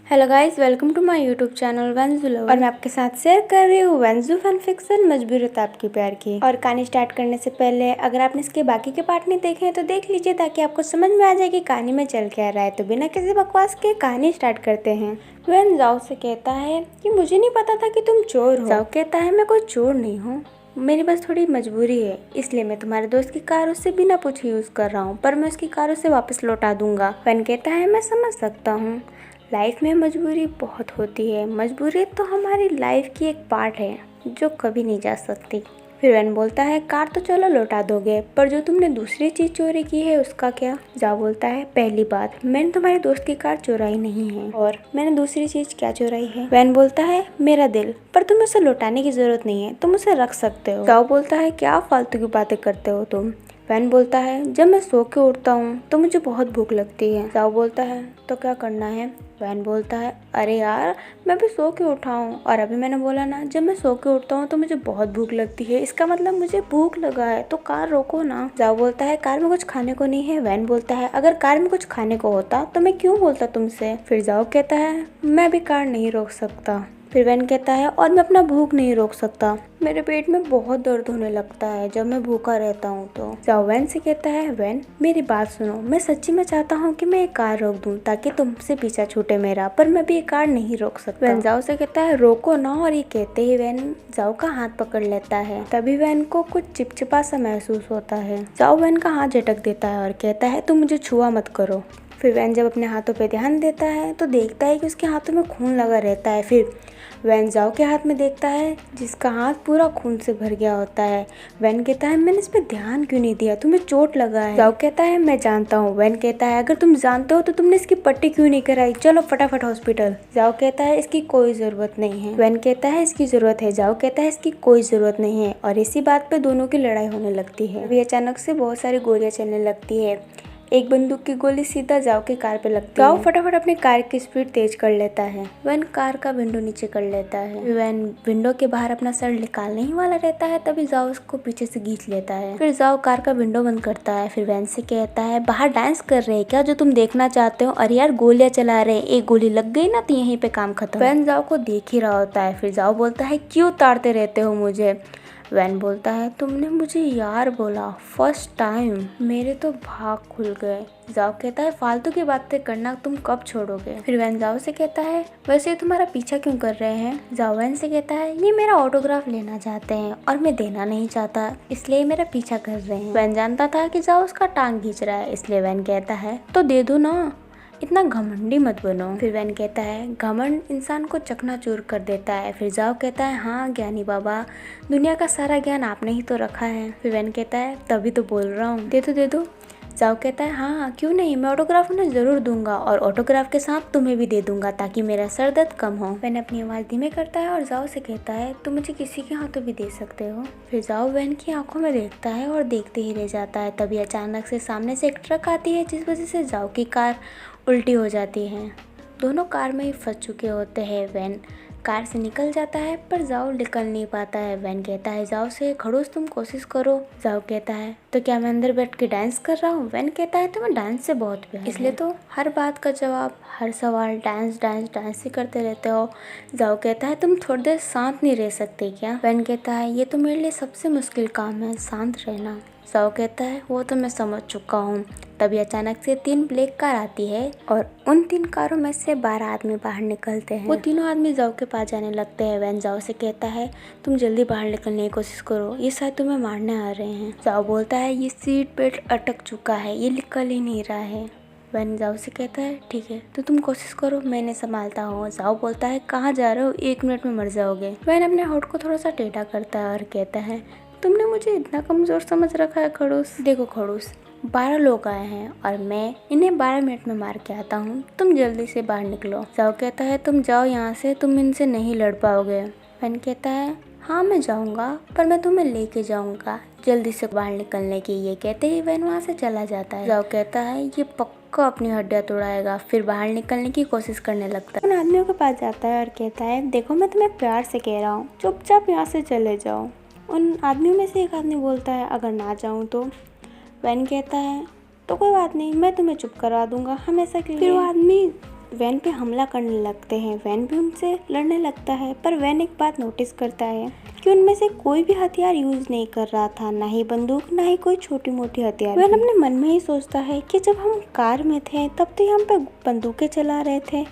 Hello guys, welcome to my YouTube channel वेंजू lover. और मैं आपके साथ शेयर कर रही हूँ वेंजू फन फिक्शन मजबूरियत आपकी प्यार की। और कहानी स्टार्ट करने से पहले अगर आपने इसके बाकी के पार्ट नहीं देखे हैं तो देख लीजिए, ताकि आपको समझ में आ जाए कि कहानी में चल क्या रहा है। तो बिना किसी बकवास के कहानी स्टार्ट करते हैं। वैन जाओ से कहता है कि मुझे नहीं पता था कि तुम चोर हो। जाओ कहता है मैं कोई चोर नहीं हूँ, मेरी बस थोड़ी मजबूरी है, इसलिए मैं तुम्हारे दोस्त की कार उससे बिना पूछे यूज कर रहा हूँ, पर मैं उसकी कार उसे वापस लौटा दूंगा। वैन कहता है मैं समझ सकता हूँ, लाइफ में मजबूरी बहुत होती है। मजबूरी तो हमारी लाइफ की एक पार्ट है जो कभी नहीं जा सकती। फिर वैन बोलता है कार तो चलो लौटा दोगे, पर जो तुमने दूसरी चीज चोरी की है उसका क्या। जाओ बोलता है पहली बात, मैंने तुम्हारे दोस्त की कार चुराई नहीं है। और मैंने दूसरी चीज क्या चुराई है। वैन बोलता है मेरा दिल, पर तुम्हें उसे लौटाने की जरूरत नहीं है, तुम उसे रख सकते हो। जाओ बोलता है क्या फालतू की बातें करते हो तुम। वैन बोलता है जब मैं सो के उठता हूँ तो मुझे बहुत भूख लगती है। जाओ बोलता है तो क्या करना है। वैन बोलता है अरे यार, मैं भी सो के उठा हूँ और अभी मैंने बोला ना जब मैं सो के उठता हूँ तो मुझे बहुत भूख लगती है, इसका मतलब मुझे भूख लगा है, तो कार रोको ना। जाओ बोलता है कार में कुछ खाने को नहीं है। वैन बोलता है अगर कार में कुछ खाने को होता तो मैं क्यों बोलता तुमसे। फिर जाओ कहता है मैं भी कार नहीं रोक सकता। फिर वैन कहता है और मैं अपना भूख नहीं रोक सकता, मेरे पेट में बहुत दर्द होने लगता है जब मैं भूखा रहता हूँ। तो जाओ वैन से कहता है वैन मेरी बात सुनो, मैं सच्ची में चाहता हूँ कि मैं एक कार रोक दूँ ताकि तुमसे पीछा छूटे मेरा, पर मैं भी ये कार नहीं रोक सकता। वैन जाओ से कहता है रोको ना, और ये कहते ही वैन जाओ का हाथ पकड़ लेता है। तभी वैन को कुछ चिपचिपा सा महसूस होता है। जाओ वैन का हाथ झटक देता है और कहता है तुम मुझे छुआ मत करो। फिर वैन जब अपने हाथों पे ध्यान देता है तो देखता है कि उसके हाथों में खून लगा रहता है। फिर वैन जाओ के हाथ में देखता है जिसका हाथ पूरा खून से भर गया होता है। वैन कहता है मैंने इस पे ध्यान क्यों नहीं दिया, तुम्हें चोट लगा है। जाओ कहता है मैं जानता हूँ। वैन कहता है अगर तुम जानते हो तो तुमने इसकी पट्टी क्यों नहीं कराई, चलो फटाफट हॉस्पिटल। जाओ कहता है इसकी कोई जरूरत नहीं है। वैन कहता है इसकी जरूरत है। जाओ कहता है इसकी कोई जरूरत नहीं है। और इसी बात पे दोनों की लड़ाई होने लगती है। अभी अचानक से बहुत सारी गोलियां चलने लगती है। एक बंदूक की गोली सीधा जाओ के कार पे लगती है। जाओ फटाफट अपनी कार की स्पीड तेज कर लेता है। वैन कार का विंडो नीचे कर लेता है। वैन विंडो के बाहर अपना सर निकालने ही वाला रहता है, तभी जाओ उसको पीछे से खींच लेता है। फिर जाओ कार का विंडो बंद करता है। फिर वैन से कहता है बाहर डांस कर रहे हैं क्या जो तुम देखना चाहते हो। अरे यार गोलियां चला रहे हैं, एक गोली लग गई ना तो यहीं पे काम खत्म। वैन जाओ को देख ही रहा होता है। फिर जाओ बोलता है क्यों ताड़ते रहते हो मुझे। वैन बोलता है तुमने मुझे यार बोला फर्स्ट टाइम, मेरे तो भाग खुल गए। जाओ कहता है फालतू की बातें करना तुम कब छोड़ोगे। फिर वैन जाओ से कहता है वैसे तुम्हारा पीछा क्यों कर रहे हैं। जाओ वैन से कहता है ये मेरा ऑटोग्राफ लेना चाहते हैं और मैं देना नहीं चाहता, इसलिए मेरा पीछा कर रहे हैं। वैन जानता था कि जाओ उसका टांग खींच रहा है, इसलिए वैन कहता है तो दे दो ना, इतना घमंडी मत बनो। फिर वैन कहता है घमंड इंसान को चकनाचूर कर देता है। फिर जाओ कहता है हाँ ज्ञानी बाबा, दुनिया का सारा ज्ञान आपने ही तो रखा है। फिर वैन कहता है तभी तो बोल रहा हूँ, दे दो दे दो। जाओ कहता है हाँ क्यों नहीं, मैं ऑटोग्राफ उन्हें जरूर दूंगा और ऑटोग्राफ के साथ तुम्हें भी दे दूंगा ताकि मेरा सर दर्द कम हो। वैन अपनी आवाज धीमे करता है और जाओ से कहता है तुम मुझे किसी के हाथों भी दे सकते हो। फिर जाओ वैन की आंखों में देखता है और देखते ही रह जाता है। तभी अचानक से सामने से एक ट्रक आती है जिस वजह से जाओ की कार उल्टी हो जाती है। दोनों कार में ही फंस चुके होते हैं। वैन कार से निकल जाता है पर जाओ निकल नहीं पाता है। वैन कहता है जाओ से खड़ूस तुम कोशिश करो। जाओ कहता है तो क्या मैं अंदर बैठ के डांस कर रहा हूँ। वैन कहता है तुम्हें डांस से बहुत प्यार, इसलिए तो हर बात का जवाब, हर सवाल डांस डांस डांस ही करते रहते हो। जाओ कहता है तुम थोड़ी देर शांत नहीं रह सकते क्या। वैन कहता है ये तो मेरे लिए सबसे मुश्किल काम है, शांत रहना। जाओ कहता है वो तो मैं समझ चुका हूँ। तभी अचानक से 3 ब्लैक कार आती है और उन 3 कारों में से 12 आदमी बाहर निकलते हैं। वो तीनों आदमी जाओ के पास जाने लगते हैं। वैन जाओ से कहता है तुम जल्दी बाहर निकलने की कोशिश करो, ये शायद तुम्हें मारने आ रहे हैं। जाओ बोलता है ये सीट बेल्ट अटक चुका है, ये निकल ही नहीं रहा है। वैन जाओ से कहता है ठीक है तो तुम कोशिश करो, मैंने संभालता हूँ। जाओ बोलता है कहाँ जा रहे हो, 1 मिनट में मर जाओगे। वैन अपने होठ को थोड़ा सा टेढ़ा करता है और कहता है तुमने मुझे इतना कमजोर समझ रखा है खड़ूस। देखो खड़ूस, 12 लोग आए हैं और मैं इन्हें 12 मिनट में मार के आता हूँ, तुम जल्दी से बाहर निकलो। जाओ कहता है तुम जाओ यहाँ से, तुम इनसे नहीं लड़ पाओगे। वैन कहता है हाँ मैं जाऊँगा, पर मैं तुम्हें लेके जाऊँगा जल्दी से बाहर निकलने की। ये कहते ही वैन वहाँ से चला जाता है। जाओ कहता है ये पक्का अपनी हड्डियाँ तोड़ाएगा। फिर बाहर निकलने की कोशिश करने लगता है। उन आदमियों के पास जाता है और कहता है देखो मैं तुम्हें प्यार से कह रहा हूँ, चुपचाप यहाँ से चले जाओ। उन आदमियों में से एक आदमी बोलता है अगर ना जाऊँ तो। वैन कहता है तो कोई बात नहीं, मैं तुम्हें चुप करवा दूंगा हमेशा के लिए। फिर वो आदमी वैन पे हमला करने लगते हैं। वैन भी उनसे लड़ने लगता है, पर वैन एक बात नोटिस करता है कि उनमें से कोई भी हथियार यूज नहीं कर रहा था, ना ही बंदूक, ना ही कोई छोटी मोटी हथियार। वैन अपने मन में ही सोचता है कि जब हम कार में थे तब तो हम पे बंदूकें चला रहे थे,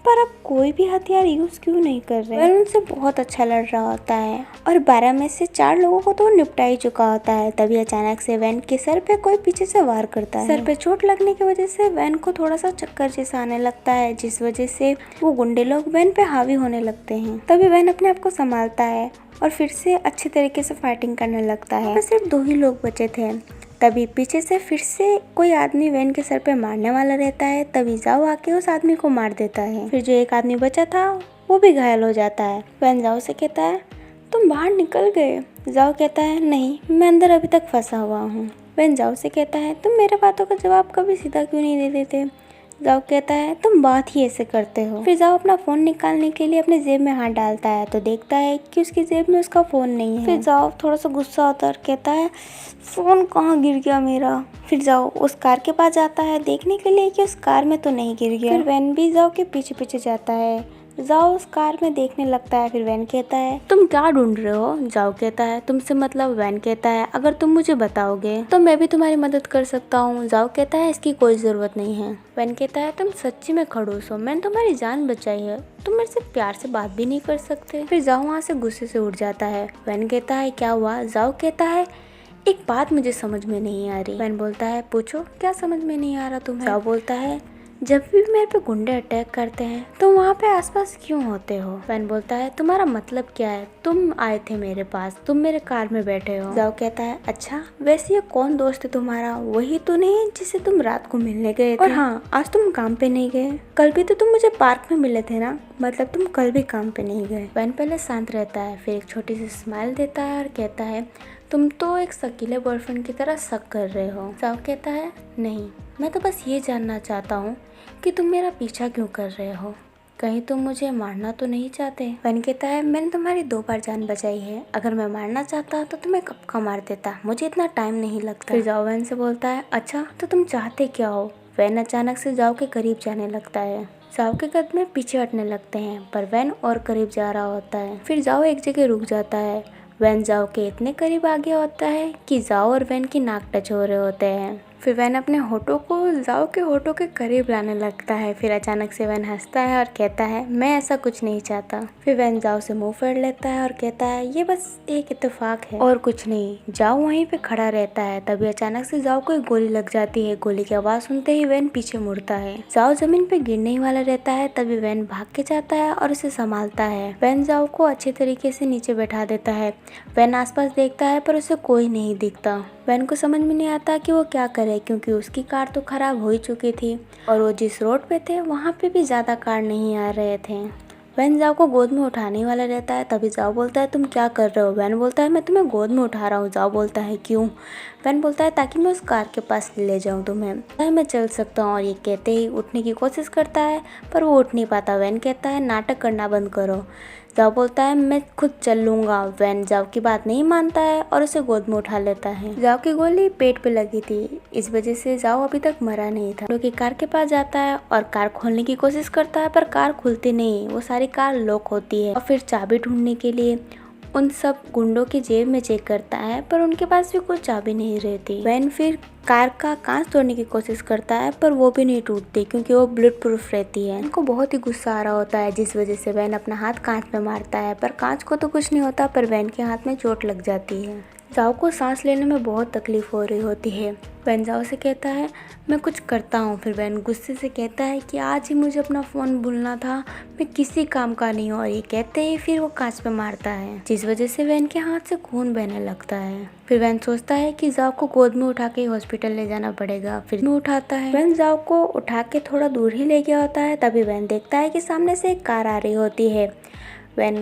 पर अब कोई भी हथियार यूज क्यों नहीं कर रहे। वैन उनसे बहुत अच्छा लड़ रहा होता है और 12 में से 4 लोगों को तो निपटा ही चुका होता है। तभी अचानक से वैन के सर पे कोई पीछे से वार करता है। सर पे चोट लगने की वजह से वैन को थोड़ा सा चक्कर जैसा आने लगता है, जिस वजह से वो गुंडे लोग वैन पे हावी होने लगते हैं। तभी वैन अपने आप को संभालता है और फिर से अच्छे तरीके से फाइटिंग करने लगता है। सिर्फ 2 ही लोग बचे थे। तभी पीछे से फिर से कोई आदमी वैन के सर पे मारने वाला रहता है। तभी जाओ आके उस आदमी को मार देता है। फिर जो एक आदमी बचा था वो भी घायल हो जाता है। वैन जाओ से कहता है तुम बाहर निकल गए। जाओ कहता है नहीं, मैं अंदर अभी तक फंसा हुआ हूँ। वैन जाओ से कहता है तुम मेरे बातों का जवाब कभी सीधा क्यों नहीं दे देते। जाओ कहता है तुम बात ही ऐसे करते हो। फिर जाओ अपना फोन निकालने के लिए अपने जेब में हाथ डालता है तो देखता है कि उसकी जेब में उसका फोन नहीं है। फिर जाओ थोड़ा सा गुस्सा होता है और कहता है फोन कहाँ गिर गया मेरा। फिर जाओ उस कार के पास जाता है देखने के लिए कि उस कार में तो नहीं गिर गया। फिर वैन भी जाओ के पीछे पीछे जाता है। जाओ उस कार में देखने लगता है। फिर वैन कहता है तुम क्या ढूंढ रहे हो। जाओ कहता है तुमसे मतलब। वैन कहता है अगर तुम मुझे बताओगे तो मैं भी तुम्हारी मदद कर सकता हूँ। जाओ कहता है इसकी कोई जरूरत नहीं है। वैन कहता है तुम सच्ची में खड़ूस हो, मैंने तुम्हारी जान बचाई है, तुम मेरे से प्यार से बात भी नहीं कर सकते। फिर जाओ वहाँ से गुस्से से उठ जाता है। वैन कहता है क्या हुआ। जाओ कहता है एक बात मुझे समझ में नहीं आ रही। वैन बोलता है पूछो क्या समझ में नहीं आ रहा तुम्हें। जाओ बोलता है जब भी मेरे पे गुंडे अटैक करते हैं तो वहाँ पे आसपास क्यों होते हो। वैन बोलता है तुम्हारा मतलब क्या है, तुम आए थे मेरे पास, तुम मेरे कार में बैठे हो। जाओ कहता है अच्छा वैसे ये कौन दोस्त है तुम्हारा, वही तो नहीं जिसे तुम रात को मिलने गए थे। और हाँ आज तुम काम पे नहीं गए, कल भी तो तुम मुझे पार्क में मिले थे ना, मतलब तुम कल भी काम पे नहीं गए। वैन पहले शांत रहता है, फिर एक छोटी सी स्माइल देता है और कहता है तुम तो एक शकीले बॉयफ्रेंड की तरह शक कर रहे हो। जाओ कहता है नहीं, मैं तो बस ये जानना चाहता हूँ कि तुम मेरा पीछा क्यों कर रहे हो, कहीं तुम मुझे मारना तो नहीं चाहते। वैन कहता है मैंने तुम्हारी 2 बार जान बचाई है, अगर मैं मारना चाहता तो तुम्हें कब का मार देता, मुझे इतना टाइम नहीं लगता। फिर जाओ वैन से बोलता है अच्छा तो तुम चाहते क्या हो। वैन अचानक से जाओ के करीब जाने लगता है। जाओ के कदम पीछे हटने लगते हैं पर वैन और करीब जा रहा होता है। फिर जाओ एक जगह रुक जाता है। वैन जाओ के इतने करीब आ गया होता है कि जाओ और वैन की नाक टच हो रहे होते हैं। फिर वैन अपने होठों को जाओ के होठों के करीब लाने लगता है। फिर अचानक से वैन हंसता है और कहता है मैं ऐसा कुछ नहीं चाहता। फिर वैन जाओ से मुंह फेर लेता है और कहता है ये बस एक इत्तेफाक है और कुछ नहीं। जाओ वहीं पे खड़ा रहता है। तभी अचानक से जाओ को एक गोली लग जाती है। गोली की आवाज सुनते ही वैन पीछे मुड़ता है। जाओ जमीन पे गिरने ही वाला रहता है। तभी वैन भाग के जाता है और उसे संभालता है। वैन जाओ को अच्छे तरीके से नीचे बैठा देता है। वैन आसपास देखता है पर उसे कोई नहीं दिखता। वैन को समझ में नहीं आता कि वो क्या करे, क्योंकि उसकी कार तो खराब हो ही चुकी थी और वो जिस रोड पे थे वहाँ पे भी ज़्यादा कार नहीं आ रहे थे। वैन जाओ को गोद में उठाने वाला रहता है। तभी जाओ बोलता है तुम क्या कर रहे हो। वैन बोलता है मैं तुम्हें गोद में उठा रहा हूँ। जाओ बोलता है क्यों। वैन बोलता है ताकि मैं उस कार के पास ले जाऊँ तुम्हें, मैं चल सकता हूँ। और ये कहते ही उठने की कोशिश करता है पर वो उठ नहीं पाता। वैन कहता है नाटक करना बंद करो। जाओ बोलता है मैं खुद चल लूँगा। वैन जाओ की बात नहीं मानता है और उसे गोद में उठा लेता है। जाओ की गोली पेट पे लगी थी, इस वजह से जाओ अभी तक मरा नहीं था। जो कि कार के पास जाता है और कार खोलने की कोशिश करता है पर कार खुलती नहीं, वो सारी कार लॉक होती है। और फिर चाबी ढूंढने के लिए उन सब गुंडों की जेब में चेक करता है पर उनके पास भी कोई चाबी नहीं रहती। वैन फिर कार का कांच तोड़ने की कोशिश करता है पर वो भी नहीं टूटती क्योंकि वो बुलेट प्रूफ रहती है। उनको बहुत ही गुस्सा आ रहा होता है जिस वजह से वैन अपना हाथ कांच में मारता है पर कांच को तो कुछ नहीं होता पर वैन के हाथ में चोट लग जाती है। जाओ को सांस लेने में बहुत तकलीफ हो रही होती है। वैन जाओ से कहता है मैं कुछ करता हूँ। फिर वैन गुस्से से कहता है कि आज ही मुझे अपना फ़ोन भूलना था, मैं किसी काम का नहीं हूँ। और ये कहते ही फिर वो कांच पे मारता है जिस वजह से वैन के हाथ से खून बहने लगता है। फिर वैन सोचता है कि जाओ को गोद में उठा के हॉस्पिटल ले जाना पड़ेगा। फिर में उठाता है। वैन जाओ को उठा के थोड़ा दूर ही ले गया होता है। तभी वैन देखता है कि सामने से एक कार आ रही होती है। वैन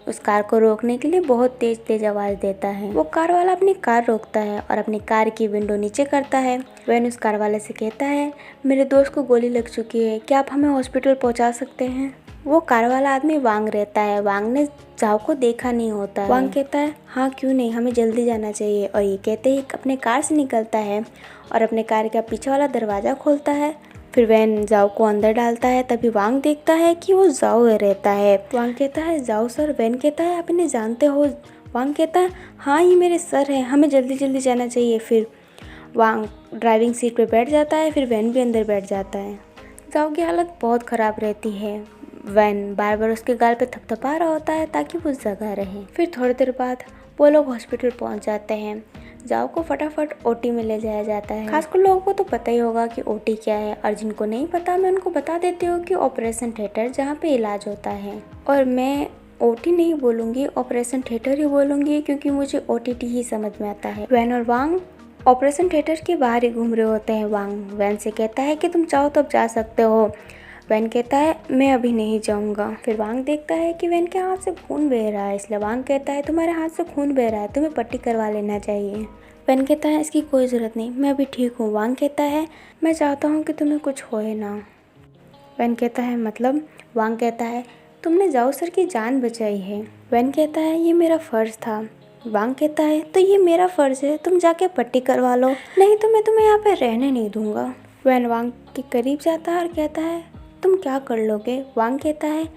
उस कार को रोकने के लिए बहुत तेज तेज आवाज़ देता है। वो कार वाला अपनी कार रोकता है और अपनी कार की विंडो नीचे करता है। वैन उस कार वाले से कहता है मेरे दोस्त को गोली लग चुकी है, क्या आप हमें हॉस्पिटल पहुंचा सकते हैं। वो कार वाला आदमी वांग रहता है। वांग ने जाओ को देखा नहीं होता है। वांग कहता है हाँ क्यों नहीं, हमें जल्दी जाना चाहिए। और ये कहते ही अपने कार से निकलता है और अपने कार का पीछे वाला दरवाज़ा खोलता है। फिर वैन जाओ को अंदर डालता है, तभी वांग देखता है कि वो जाओ रहता है। वांग कहता है जाओ सर। वैन कहता है आप इन्हें जानते हो? वांग कहता है हाँ ये मेरे सर है, हमें जल्दी जल्दी जाना चाहिए। फिर वांग ड्राइविंग सीट पे बैठ जाता है, फिर वैन भी अंदर बैठ जाता है। जाओ की हालत बहुत ख़राब रहती है। वैन बार बार उसके गाल पे थपथपा रहा होता है ताकि वो जगह रहे। फिर थोड़ी देर बाद वो लोग हॉस्पिटल पहुंच जाते हैं। जाओ को फटाफट ओटी में ले जाया जाता है। खासकर लोगों को तो पता ही होगा कि ओटी क्या है, और जिनको नहीं पता मैं उनको बता देती हूँ कि ऑपरेशन थिएटर जहाँ पे इलाज होता है। और मैं ओटी नहीं बोलूँगी, ऑपरेशन थिएटर ही बोलूँगी, क्योंकि मुझे ओटीटी ही समझ में आता है। वैन और वांग ऑपरेशन थिएटर के बाहर ही घूम रहे होते हैं। वांग वैन से कहता है कि तुम चाहो तो अब जा सकते हो। वैन कहता है मैं अभी नहीं जाऊंगा। फिर वांग देखता है कि वैन के हाथ से खून बह रहा है, इसलिए वांग कहता है तुम्हारे हाथ से खून बह रहा है, तुम्हें पट्टी करवा लेना चाहिए। वैन कहता है इसकी कोई ज़रूरत नहीं, मैं अभी ठीक हूँ। वांग कहता है मैं चाहता हूँ कि तुम्हें कुछ होए ना। वैन कहता है मतलब? वांग कहता है तुमने जाओ सर की जान बचाई है। वैन कहता है ये मेरा फ़र्ज़ था। वांग कहता है तो ये मेरा फ़र्ज़ है, तुम जाके पट्टी करवा लो, नहीं तो मैं तुम्हें यहाँ पे रहने नहीं दूंगा। वैन वांग के करीब जाता है और कहता है तुम क्या कर लोगे? वांग कहता है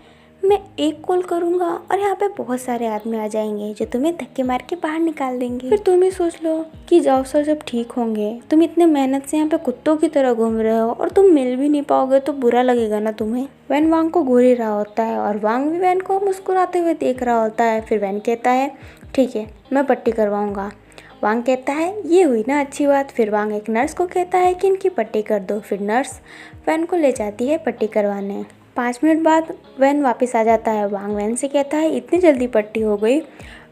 मैं एक कॉल करूँगा और यहाँ पे बहुत सारे आदमी आ जाएंगे जो तुम्हें धक्के मार के बाहर निकाल देंगे। फिर तुम ही सोच लो कि जाओ सर जब ठीक होंगे, तुम इतने मेहनत से यहाँ पे कुत्तों की तरह घूम रहे हो और तुम मिल भी नहीं पाओगे तो बुरा लगेगा ना तुम्हें। वैन वांग को घूर ही रहा होता है और वांग भी वैन को मुस्कुराते हुए देख रहा होता है। फिर वैन कहता है ठीक है मैं पट्टी करवाऊँगा। वांग कहता है ये हुई ना अच्छी बात। फिर वांग एक नर्स को कहता है कि इनकी पट्टी कर दो। फिर नर्स वैन को ले जाती है पट्टी करवाने। 5 मिनट बाद वैन वापस आ जाता है। वांग वैन से कहता है इतनी जल्दी पट्टी हो गई?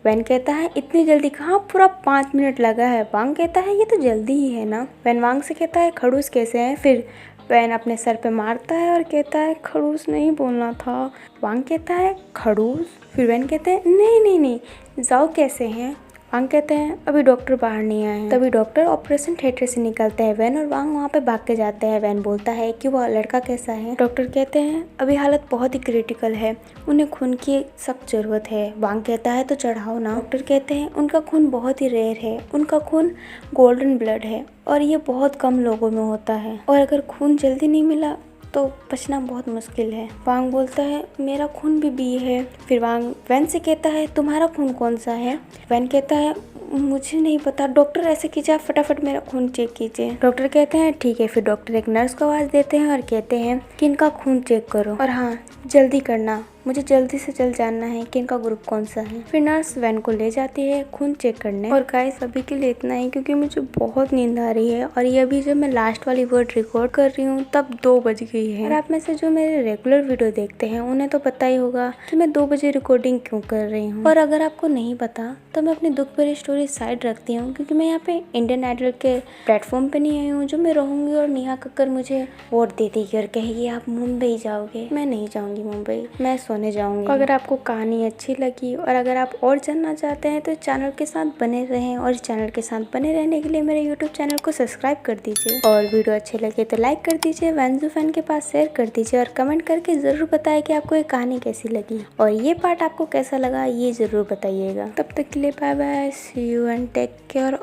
वैन कहता है इतनी जल्दी कहाँ, पूरा 5 मिनट लगा है। वांग कहता है ये तो जल्दी ही है ना। वैन वांग से कहता है खड़ूस कैसे हैं? फिर वैन अपने सर पे मारता है और कहता है खड़ूस नहीं बोलना था। वांग कहता है खड़ूस? फिर वैन कहते हैं नहीं नहीं नहीं, जाओ कैसे हैं? वांग कहते हैं अभी डॉक्टर बाहर नहीं आए हैं। तभी डॉक्टर ऑपरेशन थिएटर से निकलते हैं। वैन और वांग वहाँ पे भाग के जाते हैं। वैन बोलता है कि वह लड़का कैसा है? डॉक्टर कहते हैं अभी हालत बहुत ही क्रिटिकल है, उन्हें खून की सख्त जरूरत है। वांग कहता है तो चढ़ाओ ना। डॉक्टर कहते हैं उनका खून बहुत ही रेयर है, उनका खून गोल्डन ब्लड है और ये बहुत कम लोगों में होता है, और अगर खून जल्दी नहीं मिला तो बचना बहुत मुश्किल है। वांग बोलता है मेरा खून भी बी है। फिर वांग वैन से कहता है तुम्हारा खून कौन सा है? वैन कहता है मुझे नहीं पता, डॉक्टर ऐसे कीजिए आप फटाफट मेरा खून चेक कीजिए। डॉक्टर कहते हैं ठीक है। फिर डॉक्टर एक नर्स को आवाज़ देते हैं और कहते हैं कि इनका खून चेक करो, और हाँ जल्दी करना, मुझे जल्दी से जल्द जानना है कि इनका ग्रुप कौन सा है। फिर नर्स वैन को ले जाती है खून चेक करने। और गाइस अभी के लिए इतना ही, क्योंकि मुझे बहुत नींद आ रही है और ये अभी जब मैं लास्ट वाली वर्ड रिकॉर्ड कर रही हूँ तब 2 बज गई है। और आप में से जो मेरे रेगुलर वीडियो देखते हैं उन्हें तो पता ही होगा कि मैं 2 बजे रिकॉर्डिंग क्यों कर रही हूँ। और अगर आपको नहीं पता तो मैं अपनी दुख भरी स्टोरी साइड रखती हूँ, क्योंकि मैं यहाँ पे इंडियन आइडल के प्लेटफॉर्म पे नहीं आई हूँ जो मैं रहूँगी और नेहा कक्कर मुझे वोट दे देगी और कहेगी आप मुंबई जाओगे। मैं नहीं जाऊँगी मुंबई, मैं सोने जाऊँगी। अगर आपको कहानी अच्छी लगी और अगर आप और जानना चाहते हैं तो चैनल के साथ बने रहें, और इस चैनल के साथ बने रहने के लिए मेरे यूट्यूब चैनल को सब्सक्राइब कर दीजिए, और वीडियो अच्छे लगे तो लाइक कर दीजिए, वेंजू फैन के पास शेयर कर दीजिए, और कमेंट करके ज़रूर बताएं कि आपको ये कहानी कैसी लगी और ये पार्ट आपको कैसा लगा ये ज़रूर बताइएगा। तब तक के लिए bye bye, see you and take care.